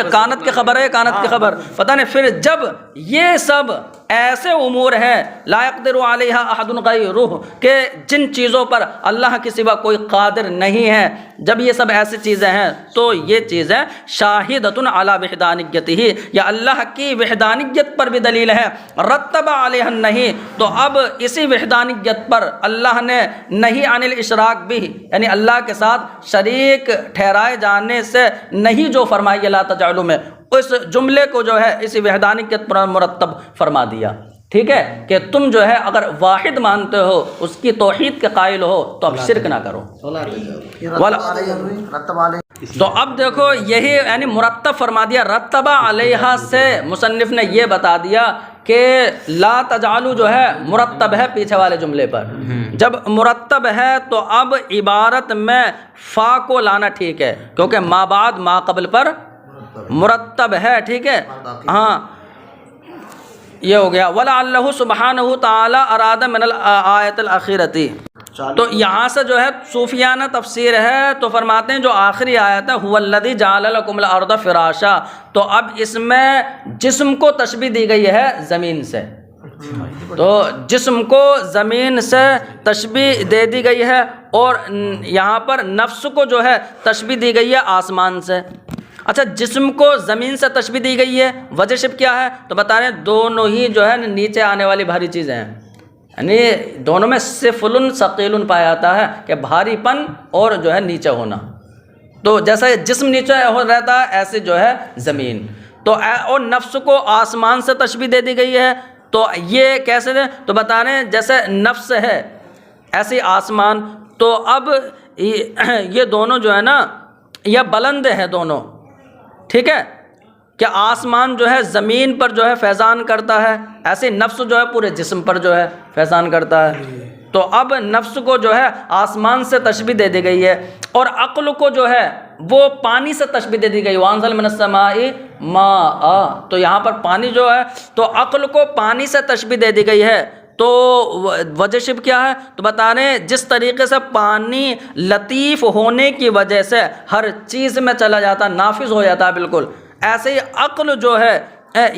کے خبر ہے، کانت کی خبر، پتہ نہیں، پھر جب یہ سب ایسے امور ہیں لا يقدر علیہا احد غیرہ، کہ جن چیزوں پر اللہ کے سوا کوئی قادر نہیں ہے، جب یہ سب ایسی چیزیں ہیں تو یہ چیزیں شاہدۃ علی وحدانیتہ، یا اللہ کی وحدانیت پر بھی دلیل ہے، رتب علیہ النہی، تو اب اسی وحدانیت پر اللہ نے نہی عن الاشراک بھی، یعنی اللہ کے ساتھ شریک ٹھہرائے جانے سے نہیں جو فرمائی لا تجعلوا میں، اس جملے کو جو ہے اسی وحدانیت پر مرتب فرما دیا، ٹھیک ہے، کہ تم جو ہے اگر واحد مانتے ہو، اس کی توحید کے قائل ہو، تو اب شرک نہ کرو۔ تو اب دیکھو یہی یعنی مرتب فرما دیا، رتبہ علیہا سے مصنف نے یہ بتا دیا کہ لا تجعلوا جو ہے مرتب ہے پیچھے والے جملے پر، جب مرتب ہے تو اب عبارت میں فا کو لانا ٹھیک ہے، کیونکہ ما بعد ما قبل پر مرتب ہے، ٹھیک ہے، ہاں یہ ہو گیا۔ وَلَعَلَّهُ سُبْحَانَهُ تَعَالَى أَرَادَ مِنَ الْآيَةِ الْأَخِيرَةِ، تو یہاں سے جو ہے صوفیانہ تفسیر ہے، تو فرماتے ہیں جو آخری آیت ہے هُوَ الَّذِي جَعَلَ لَكُمُ الْأَرْضَ فِرَاشًا، تو اب اس میں جسم کو تشبیہ دی گئی ہے زمین سے، تو جسم کو زمین سے تشبیہ دے دی گئی ہے، اور یہاں پر نفس کو جو ہے تشبیہ دی گئی ہے آسمان سے۔ اچھا، جسم کو زمین سے تشبیہ دی گئی ہے، وجہ شب کیا ہے؟ تو بتا رہے ہیں دونوں ہی جو ہے نیچے آنے والی بھاری چیزیں ہیں، یعنی دونوں میں سفل ثقیل پایا جاتا ہے کہ بھاری پن اور جو ہے نیچے ہونا، تو جیسا جسم نیچے رہتا ہے ایسے جو ہے زمین، تو اور نفس کو آسمان سے تشبیہ دے دی گئی ہے، تو یہ کیسے ہے؟ تو بتا رہے ہیں جیسے نفس ہے ایسے آسمان، تو اب یہ دونوں جو ہے نا یہ بلند ہے دونوں، ٹھیک ہے، کہ آسمان جو ہے زمین پر جو ہے فیضان کرتا ہے، ایسے نفس جو ہے پورے جسم پر جو ہے فیضان کرتا ہے، تو اب نفس کو جو ہے آسمان سے تشبیہ دے دی گئی ہے، اور عقل کو جو ہے وہ پانی سے تشبیہ دے دی گئی، وَأَنزَلَ مِنَ السَّمَاءِ مَاءً، تو یہاں پر پانی جو ہے تو عقل کو پانی سے تشبیہ دے دی گئی ہے، تو وجہ شب کیا ہے؟ تو بتا رہے ہیں جس طریقے سے پانی لطیف ہونے کی وجہ سے ہر چیز میں چلا جاتا، نافذ ہو جاتا ہے بالکل، ایسے ہی عقل جو ہے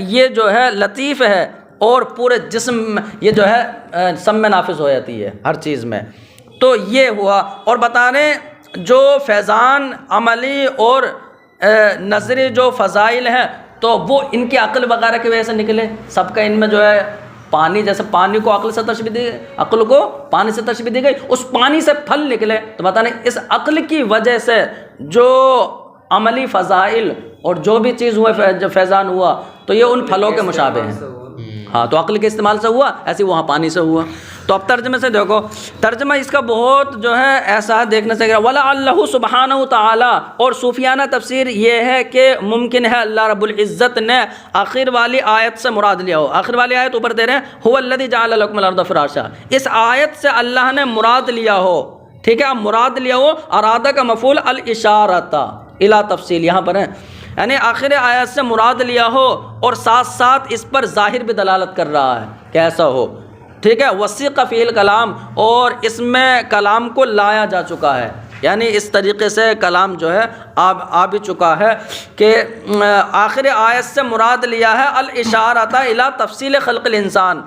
یہ جو ہے لطیف ہے، اور پورے جسم یہ جو ہے سب میں نافذ ہو جاتی ہے ہر چیز میں، تو یہ ہوا۔ اور بتا رہے ہیں جو فیضان عملی اور نظری جو فضائل ہیں تو وہ ان کی عقل وغیرہ کی وجہ سے نکلے، سب کا ان میں جو ہے پانی، جیسے پانی کو عقل سے تشبیہ دی، عقل کو پانی سے تشبیہ دی گئی، اس پانی سے پھل نکلے، تو بتانے اس عقل کی وجہ سے جو عملی فضائل اور جو بھی چیز ہوئے جو فیضان ہوا تو یہ ان پھلوں کے مشابہ ہیں، ہاں، تو عقل کے استعمال سے ہوا، ایسے وہاں پانی سے ہوا۔ تو اب ترجمے سے دیکھو، ترجمہ اس کا بہت جو ہے ایسا دیکھنے سے گیا، وَلَعَلَّهُ سُبْحَانَهُ تَعَالَى، اور صوفیانہ تفسیر یہ ہے کہ ممکن ہے اللہ رب العزت نے آخر والی آیت سے مراد لیا ہو، آخر والی آیت اوپر دے رہے ہیں هُوَ الَّذِي جَعَلَ لَكُمُ الْأَرْضَ فِرَاشًا، اس آیت سے اللہ نے مراد لیا ہو، ٹھیک ہے، اب مراد لیا ہو، ارادہ کا مفعول الاشارۃ الی تفصیل یہاں پر ہے، یعنی آخر آیت سے مراد لیا ہو اور ساتھ ساتھ اس پر ظاہر بھی دلالت کر رہا ہے کہ ایسا ہو، ٹھیک ہے، وسیق فی الکلام، اور اس میں کلام کو لایا جا چکا ہے، یعنی اس طریقے سے کلام جو ہے آ بھی چکا ہے کہ آخر آیت سے مراد لیا ہے الاشارۃ الی تفصیل خلق الانسان،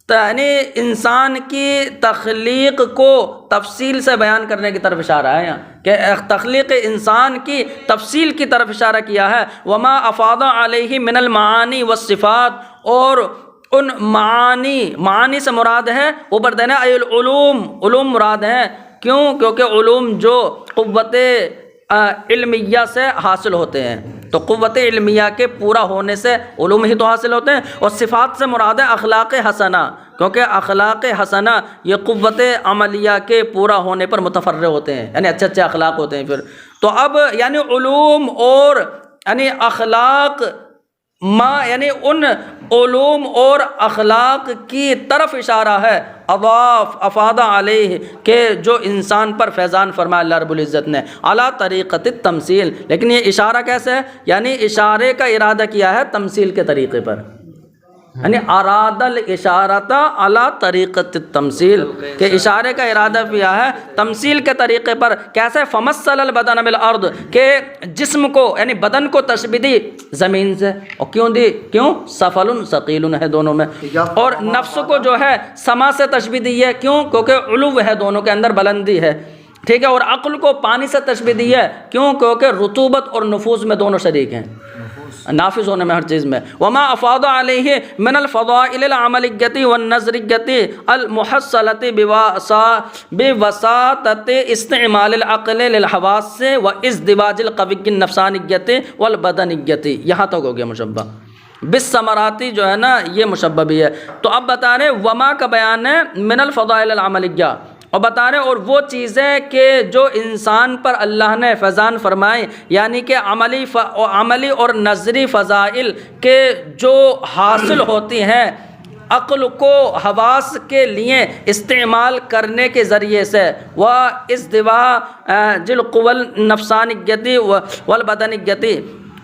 یعنی انسان کی تخلیق کو تفصیل سے بیان کرنے کی طرف اشارہ ہے یہاں، کہ تخلیق انسان کی تفصیل کی طرف اشارہ کیا ہے، وما افاض علیہ من المعانی والصفات، اور ان معانی سے مراد ہے اوپر دینا علوم مراد ہیں. کیوں؟ کیونکہ علوم جو قوت علمیہ سے حاصل ہوتے ہیں، تو قوت علمیہ کے پورا ہونے سے علوم ہی تو حاصل ہوتے ہیں. اور صفات سے مراد ہے اخلاق حسنہ، کیونکہ اخلاق حسنہ یہ قوت عملیہ کے پورا ہونے پر متفرع ہوتے ہیں، یعنی اچھے اچھے اخلاق ہوتے ہیں. پھر تو اب یعنی علوم اور یعنی اخلاق یعنی ان علوم اور اخلاق کی طرف اشارہ ہے. افادہ علیہ کہ جو انسان پر فیضان فرمایا اللہ رب العزت نے اعلیٰ طریقت التمثیل. لیکن یہ اشارہ کیسے ہے؟ یعنی اشارے کا ارادہ کیا ہے تمثیل کے طریقے پر، یعنی اراد الاشارۃ اعلیٰ طریقت التمثیل، کہ اشارے کا ارادہ کیا ہے تمثیل کے طریقے پر. کیسے؟ فمثل البدن بالارض، کہ جسم کو یعنی بدن کو تشبیہ دی زمین سے. اور کیوں دی؟ کیوں؟ سفل ثقیل ہے دونوں میں. اور نفس کو جو ہے سما سے تشبیہ دی ہے. کیوں؟ کیونکہ علو ہے دونوں کے اندر، بلندی ہے. ٹھیک ہے. اور عقل کو پانی سے تشبیہ دی ہے. کیوں؟ کیونکہ رطوبت اور نفوذ میں دونوں شریک ہیں، نافذ ہونے میں ہر چیز میں. وما افاض علیہ من الفضائل العملیۃ والنظریۃ المحصلۃ بوساطۃ استعمال العقل للحواس وازدواج القوی النفسانیۃ والبدنیۃ. یہاں تک ہو گیا مشبہ. بالثمراتی جو ہے نا یہ مشبہ بھی ہے. تو اب بتا رہے وما کا بیان ہے من الفضائل العملیہ، اور بتا رہے اور وہ چیزیں کہ جو انسان پر اللہ نے فیضان فرمائے، یعنی کہ عملی اور نظری فضائل کے جو حاصل ہوتی ہیں عقل کو حواس کے لیے استعمال کرنے کے ذریعے سے. وہ ازدواج القوی النفسانیۃ والبدنیۃ،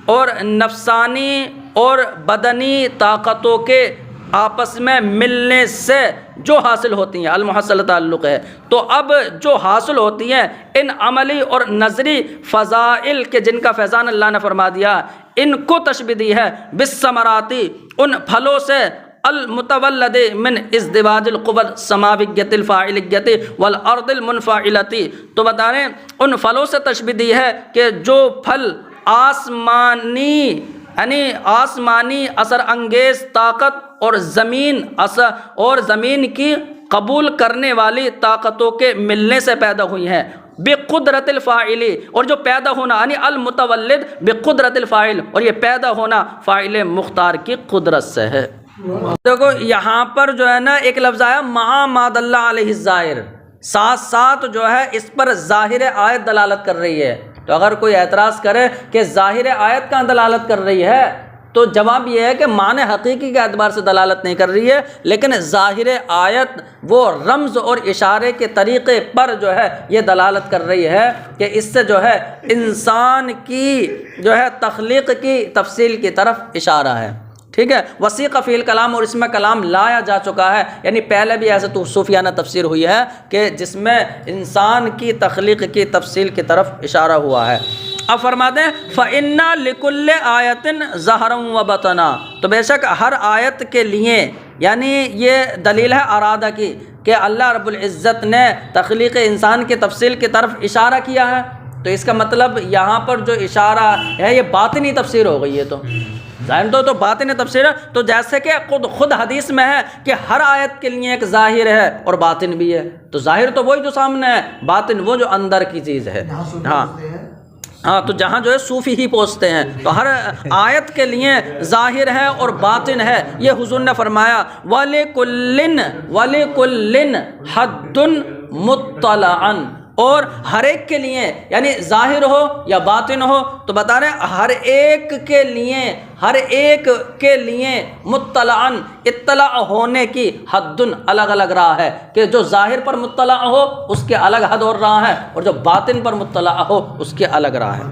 اور نفسانی اور بدنی طاقتوں کے آپس میں ملنے سے جو حاصل ہوتی ہیں، المحصل تعلق ہے. تو اب جو حاصل ہوتی ہیں ان عملی اور نظری فضائل کے جن کا فیضان اللہ نے فرما دیا، ان کو تشبیہ دی ہے بالثمراتی، ان پھلوں سے، المتولد من ازدواج القوى السماویۃ الفاعلیۃ والارض المنفعلۃ. تو بتا رہے ہیں ان پھلوں سے تشبیہ دی ہے کہ جو پھل آسمانی اثر انگیز طاقت اور زمین کی قبول کرنے والی طاقتوں کے ملنے سے پیدا ہوئی ہیں. بقدرت الفاعل، اور جو پیدا ہونا یعنی المتولد بقدرت الفاعل، اور یہ پیدا ہونا فاعل مختار کی قدرت سے ہے. دیکھو یہاں پر جو ہے نا ایک لفظ آیا مع ما دل علیہ الظاہر، ساتھ ساتھ جو ہے اس پر ظاہر آیت دلالت کر رہی ہے. تو اگر کوئی اعتراض کرے کہ ظاہر آیت کہاں دلالت کر رہی ہے، تو جواب یہ ہے کہ معنی حقیقی کے اعتبار سے دلالت نہیں کر رہی ہے، لیکن ظاہر آیت وہ رمز اور اشارے کے طریقے پر جو ہے یہ دلالت کر رہی ہے کہ اس سے جو ہے انسان کی جو ہے تخلیق کی تفصیل کی طرف اشارہ ہے. ٹھیک ہے. وسیق فی الکلام، اور اس میں کلام لایا جا چکا ہے، یعنی پہلے بھی ایسے تو صوفیانہ تفسیر ہوئی ہے کہ جس میں انسان کی تخلیق کی تفصیل کی طرف اشارہ ہوا ہے. اب فرماتے ہیں فَإِنَّا لِكُلِّ آیَةٍ ظَہْرًا وَبَطَنًا، تو بے شک ہر آیت کے لیے، یعنی یہ دلیل ہے ارادہ کی کہ اللہ رب العزت نے تخلیق انسان کی تفصیل کی طرف اشارہ کیا ہے. تو اس کا مطلب یہاں پر جو اشارہ ہے یہ باطنی تفسیر ہو گئی ہے. تو ظاہر تو باطنی تفسیر ہے. تو جیسے کہ خود حدیث میں ہے کہ ہر آیت کے لیے ایک ظاہر ہے اور باطن بھی ہے. تو ظاہر تو وہی جو سامنے ہے، باطن وہ جو اندر کی چیز ہے. ہاں تو جہاں جو ہے صوفی ہی پہنچتے ہیں. تو ہر آیت کے لیے ظاہر ہے اور باطن ہے. یہ حضور نے فرمایا وَلِكُلٍّ حَدٌّ مُطَّلَعًا، اور ہر ایک کے لیے یعنی ظاہر ہو یا باطن ہو، تو بتا رہے ہیں ہر ایک کے لیے مطلعاً اطلاع ہونے کی حد الگ الگ راہ ہے. کہ جو ظاہر پر مطلع ہو اس کے الگ حد اور راہ ہے، اور جو باطن پر مطلع ہو اس کے الگ راہ ہے.